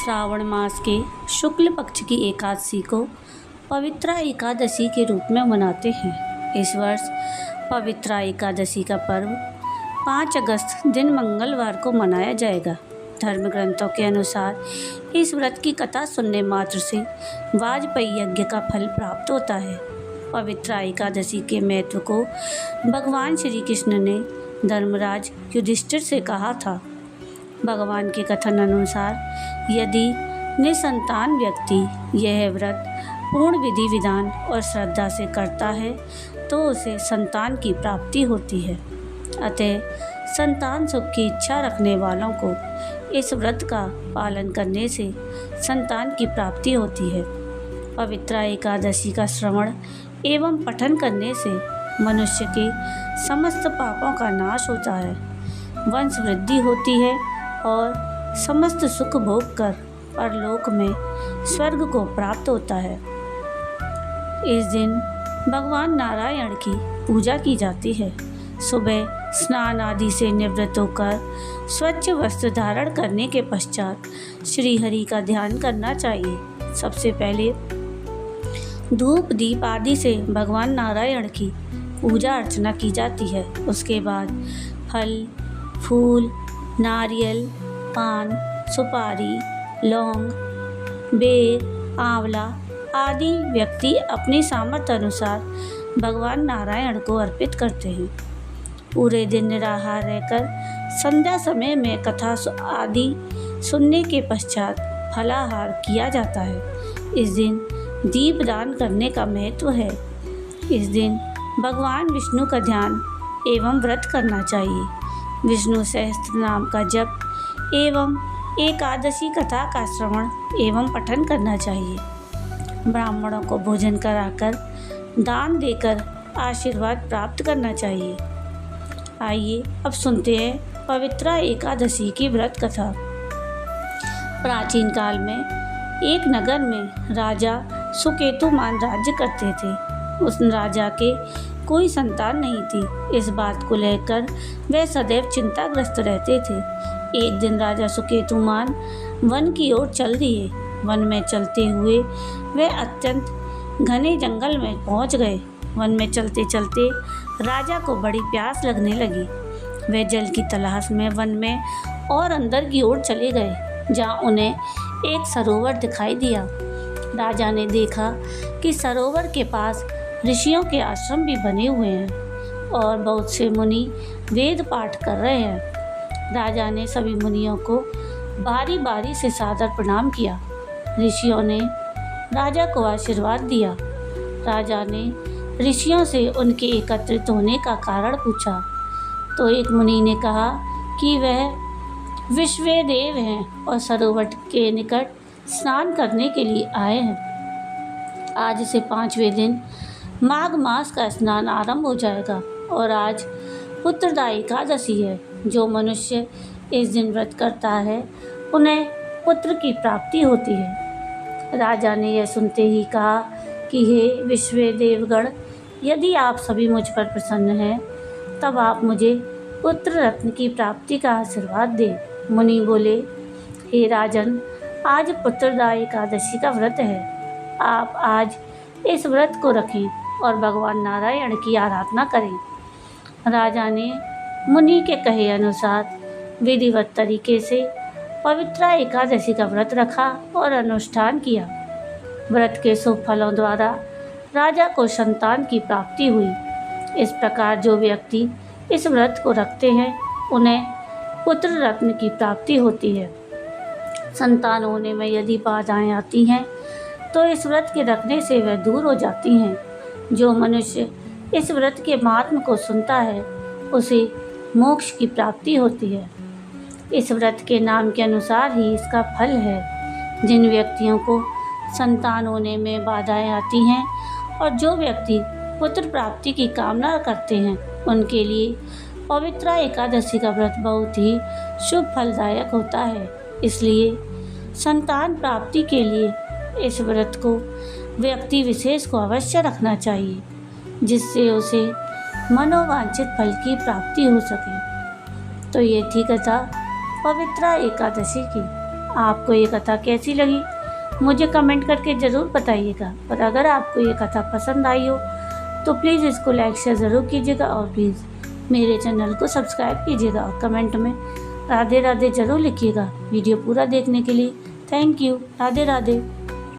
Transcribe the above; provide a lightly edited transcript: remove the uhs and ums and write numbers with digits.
श्रावण मास के शुक्ल पक्ष की एकादशी को पवित्रा एकादशी के रूप में मनाते हैं। इस वर्ष पवित्रा एकादशी का पर्व 5 अगस्त दिन मंगलवार को मनाया जाएगा। धर्म ग्रंथों के अनुसार इस व्रत की कथा सुनने मात्र से वाजपेयी यज्ञ का फल प्राप्त होता है। पवित्रा एकादशी के महत्व को भगवान श्री कृष्ण ने धर्मराज युधिष्ठिर से कहा था। भगवान के कथन अनुसार यदि निसंतान व्यक्ति यह व्रत पूर्ण विधि विधान और श्रद्धा से करता है तो उसे संतान की प्राप्ति होती है। अतः संतान सुख की इच्छा रखने वालों को इस व्रत का पालन करने से संतान की प्राप्ति होती है। पवित्रा एकादशी का श्रवण एवं पठन करने से मनुष्य के समस्त पापों का नाश होता है, वंश वृद्धि होती है और समस्त सुख भोग कर परलोक में स्वर्ग को प्राप्त होता है। इस दिन भगवान नारायण की पूजा की जाती है। सुबह स्नान आदि से निवृत्त होकर स्वच्छ वस्त्र धारण करने के पश्चात श्री हरि का ध्यान करना चाहिए। सबसे पहले धूप दीप आदि से भगवान नारायण की पूजा अर्चना की जाती है। उसके बाद फल फूल नारियल पान सुपारी लौंग बेर आंवला आदि व्यक्ति अपनी सामर्थ्य अनुसार भगवान नारायण को अर्पित करते हैं। पूरे दिन निराहार रहकर संध्या समय में कथा आदि सुनने के पश्चात फलाहार किया जाता है। इस दिन दीपदान करने का महत्व है। इस दिन भगवान विष्णु का ध्यान एवं व्रत करना चाहिए। विष्णु सहस्त्र नाम का जप एवं एकादशी कथा का श्रवण एवं पठन करना चाहिए। ब्राह्मणों को भोजन कराकर दान देकर आशीर्वाद प्राप्त करना चाहिए। आइए अब सुनते हैं पवित्रा एकादशी की व्रत कथा। प्राचीन काल में एक नगर में राजा सुकेतुमान राज्य करते थे। उस राजा के कोई संतान नहीं थी। इस बात को लेकर वह सदैव चिंताग्रस्त रहते थे। एक दिन राजा सुकेतुमान वन की ओर चल दिए। वन में चलते हुए वह अत्यंत घने जंगल में पहुंच गए। वन में चलते चलते राजा को बड़ी प्यास लगने लगी। वह जल की तलाश में वन में और अंदर की ओर चले गए, जहां उन्हें एक सरोवर दिखाई दिया। राजा ने देखा कि सरोवर के पास ऋषियों के आश्रम भी बने हुए हैं और बहुत से मुनि वेद पाठ कर रहे हैं। राजा ने सभी मुनियों को बारी बारी से सादर प्रणाम किया। ऋषियों ने राजा को आशीर्वाद दिया। राजा ने ऋषियों से उनके एकत्रित होने का कारण पूछा तो एक मुनि ने कहा कि वह विश्वदेव हैं और सरोवर के निकट स्नान करने के लिए आए हैं। आज से 5वें दिन माघ मास का स्नान आरंभ हो जाएगा और आज पुत्रदा एकादशी है। जो मनुष्य इस दिन व्रत करता है उन्हें पुत्र की प्राप्ति होती है। राजा ने यह सुनते ही कहा कि हे विश्वदेवगण, यदि आप सभी मुझ पर प्रसन्न हैं तब आप मुझे पुत्र रत्न की प्राप्ति का आशीर्वाद दें। मुनि बोले, हे राजन, आज पुत्रदा एकादशी का व्रत है। आप आज इस व्रत को रखें और भगवान नारायण की आराधना करें। राजा ने मुनि के कहे अनुसार विधिवत तरीके से पवित्रा एकादशी का व्रत रखा और अनुष्ठान किया। व्रत के शुभ फलों द्वारा राजा को संतान की प्राप्ति हुई। इस प्रकार जो व्यक्ति इस व्रत को रखते हैं उन्हें पुत्र रत्न की प्राप्ति होती है। संतान होने में यदि बाधाएं आती हैं तो इस व्रत के रखने से वह दूर हो जाती हैं। जो मनुष्य इस व्रत के महात्म को सुनता है उसे मोक्ष की प्राप्ति होती है। इस व्रत के नाम के अनुसार ही इसका फल है। जिन व्यक्तियों को संतान होने में बाधाएं आती हैं और जो व्यक्ति पुत्र प्राप्ति की कामना करते हैं उनके लिए पवित्रा एकादशी का व्रत बहुत ही शुभ फलदायक होता है। इसलिए संतान प्राप्ति के लिए इस व्रत को व्यक्ति विशेष को अवश्य रखना चाहिए, जिससे उसे मनोवांछित फल की प्राप्ति हो सके। तो ये थी कथा पवित्रा एकादशी की। आपको ये कथा कैसी लगी मुझे कमेंट करके ज़रूर बताइएगा। और अगर आपको ये कथा पसंद आई हो तो प्लीज़ इसको लाइक शेयर ज़रूर कीजिएगा और प्लीज़ मेरे चैनल को सब्सक्राइब कीजिएगा और कमेंट में राधे राधे ज़रूर लिखिएगा। वीडियो पूरा देखने के लिए थैंक यू। राधे राधे।